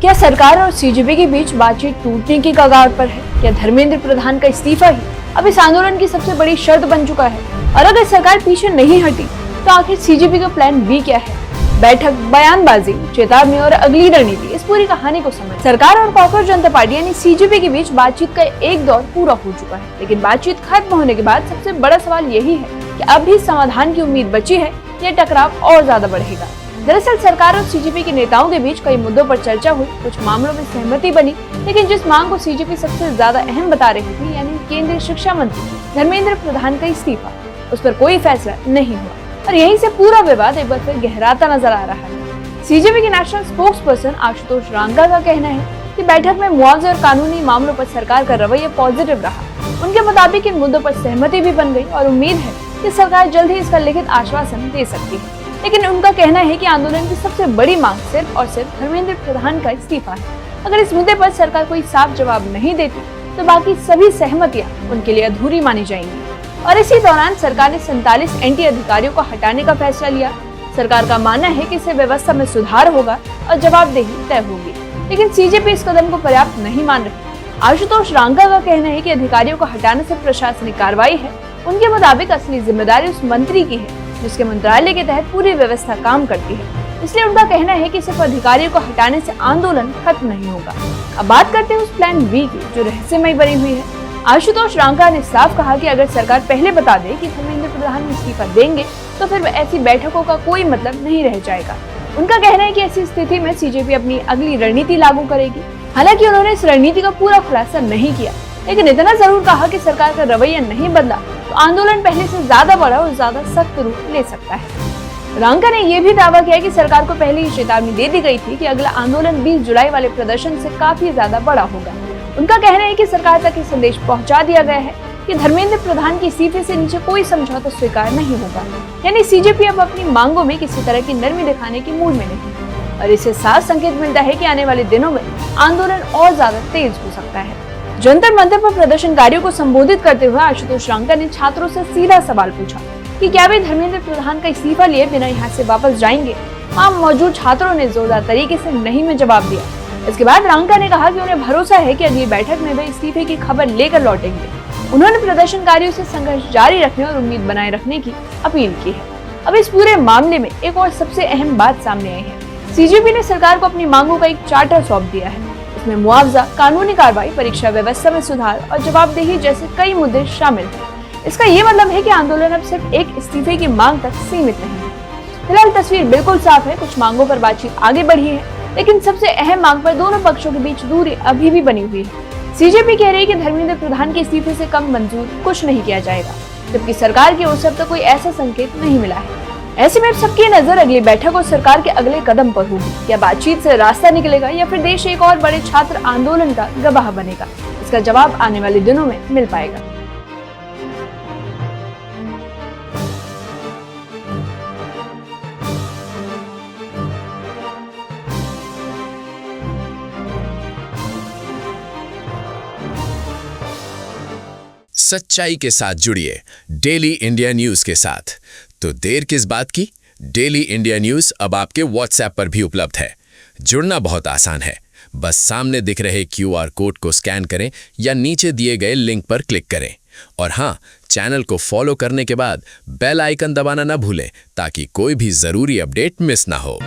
क्या सरकार और सीजेपी के बीच बातचीत टूटने की कगार पर है? क्या धर्मेंद्र प्रधान का इस्तीफा ही अब इस आंदोलन की सबसे बड़ी शर्त बन चुका है? और अगर सरकार पीछे नहीं हटी तो आखिर सीजेपी का प्लान बी क्या है? बैठक, बयानबाजी, चेतावनी और अगली रणनीति, इस पूरी कहानी को समझ। सरकार और कॉकरोच जनता पार्टी यानी सीजेपी के बीच बातचीत का एक दौर पूरा हो चुका है, लेकिन बातचीत खत्म होने के बाद सबसे बड़ा सवाल यही है कि अब भी समाधान की उम्मीद बची है या टकराव और ज्यादा बढ़ेगा। दरअसल सरकार और सीजेपी के नेताओं के बीच कई मुद्दों पर चर्चा हुई, कुछ मामलों में सहमति बनी, लेकिन जिस मांग को सीजेपी सबसे ज्यादा अहम बता रही थी, यानी केंद्रीय शिक्षा मंत्री धर्मेंद्र प्रधान का इस्तीफा, उस पर कोई फैसला नहीं हुआ और यहीं से पूरा विवाद एक बार फिर गहराता नजर आ रहा है। सीजेपी के national spokes person Ashutosh Ranka का कहना है कि बैठक में मुआवजे और कानूनी मामलों पर सरकार का रवैया पॉजिटिव रहा। उनके मुताबिक इन मुद्दों पर सहमति भी बन गई और उम्मीद है कि सरकार जल्द ही इसका लिखित आश्वासन दे सकती है। लेकिन उनका कहना है कि आंदोलन की सबसे बड़ी मांग सिर्फ और सिर्फ धर्मेंद्र प्रधान का इस्तीफा है। अगर इस मुद्दे पर सरकार कोई साफ जवाब नहीं देती तो बाकी सभी सहमतियां उनके लिए अधूरी मानी जाएंगी। और इसी दौरान सरकार ने 47 एनटी अधिकारियों को हटाने का फैसला लिया। सरकार का मानना है कि इससे व्यवस्था में सुधार होगा और जवाबदेही तय होगी, लेकिन सीजेपी इस कदम को पर्याप्त नहीं मान रही। आशुतोष रांका का कहना है कि अधिकारियों को हटाने से प्रशासनिक कार्रवाई है। उनके मुताबिक असली जिम्मेदारी उस मंत्री की है जिसके मंत्रालय के तहत पूरी व्यवस्था काम करती है। इसलिए उनका कहना है कि सिर्फ अधिकारियों को हटाने से आंदोलन खत्म नहीं होगा। अब बात करते हैं उस प्लान बी की जो रहस्यमय बनी हुई है। आशुतोष रांका ने साफ कहा कि अगर सरकार पहले बता दे कि धर्मेंद्र प्रधान इस्तीफा देंगे तो फिर ऐसी बैठकों का कोई मतलब नहीं रह जाएगा। उनका कहना है कि ऐसी स्थिति में सीजेपी अपनी अगली रणनीति लागू करेगी। हालांकि उन्होंने इस रणनीति का पूरा खुलासा नहीं किया, लेकिन इतना जरूर कहा कि सरकार का रवैया नहीं बदला तो आंदोलन पहले से ज्यादा बड़ा और ज्यादा सख्त रूप ले सकता है। रांका ने यह भी दावा किया कि सरकार को पहले ही चेतावनी दे दी गई थी कि अगला आंदोलन 20 जुलाई वाले प्रदर्शन से काफी ज्यादा बड़ा होगा। उनका कहना है कि सरकार तक ये संदेश पहुंचा दिया गया है कि धर्मेंद्र प्रधान के इस्तीफे से नीचे कोई समझौता स्वीकार नहीं होगा। यानी सीजेपी अब अपनी मांगों में किसी तरह की नरमी दिखाने की मूड में नहीं और इससे साफ संकेत मिलता है कि आने वाले दिनों में आंदोलन और ज्यादा तेज हो सकता है। जंतर मंतर पर प्रदर्शनकारियों को संबोधित करते हुए आशुतोष रांका ने छात्रों से सीधा सवाल पूछा कि क्या वे धर्मेंद्र प्रधान का इस्तीफा लिए बिना यहाँ से वापस जाएंगे। वहाँ मौजूद छात्रों ने जोरदार तरीके से नहीं में जवाब दिया। इसके बाद रांका ने कहा कि उन्हें भरोसा है कि अगली बैठक में वे इस्तीफे की खबर लेकर लौटेंगे। उन्होंने प्रदर्शनकारियों से संघर्ष जारी रखने और उम्मीद बनाए रखने की अपील की है। अब इस पूरे मामले में एक और सबसे अहम बात सामने आई है। सीजेपी ने सरकार को अपनी मांगों का एक चार्टर सौंप दिया है। इसमें मुआवजा, कानूनी कार्रवाई, परीक्षा व्यवस्था में सुधार और जवाबदेही जैसे कई मुद्दे शामिल हैं। इसका ये मतलब है कि आंदोलन अब सिर्फ एक इस्तीफे की मांग तक सीमित नहीं है। फिलहाल तस्वीर बिल्कुल साफ है। कुछ मांगों पर बातचीत आगे बढ़ी है, लेकिन सबसे अहम मांग पर दोनों पक्षों के बीच दूरी अभी भी बनी हुई है। सीजेपी कह रही है कि धर्मेंद्र प्रधान के इस्तीफे से कम मंजूर कुछ नहीं किया जाएगा, जबकि सरकार की ओर से अब तक कोई ऐसा संकेत नहीं मिला है। ऐसे में सबकी नजर अगली बैठक और सरकार के अगले कदम पर होगी। क्या बातचीत से रास्ता निकलेगा या फिर देश एक और बड़े छात्र आंदोलन का गवाह बनेगा? इसका जवाब आने वाले दिनों में मिल पाएगा। सच्चाई के साथ जुड़िए डेली इंडिया न्यूज के साथ। तो देर किस बात की? डेली इंडिया न्यूज अब आपके व्हाट्सएप पर भी उपलब्ध है। जुड़ना बहुत आसान है, बस सामने दिख रहे QR कोड को स्कैन करें या नीचे दिए गए लिंक पर क्लिक करें। और हाँ, चैनल को फॉलो करने के बाद बेल आइकन दबाना ना भूलें ताकि कोई भी जरूरी अपडेट मिस ना हो।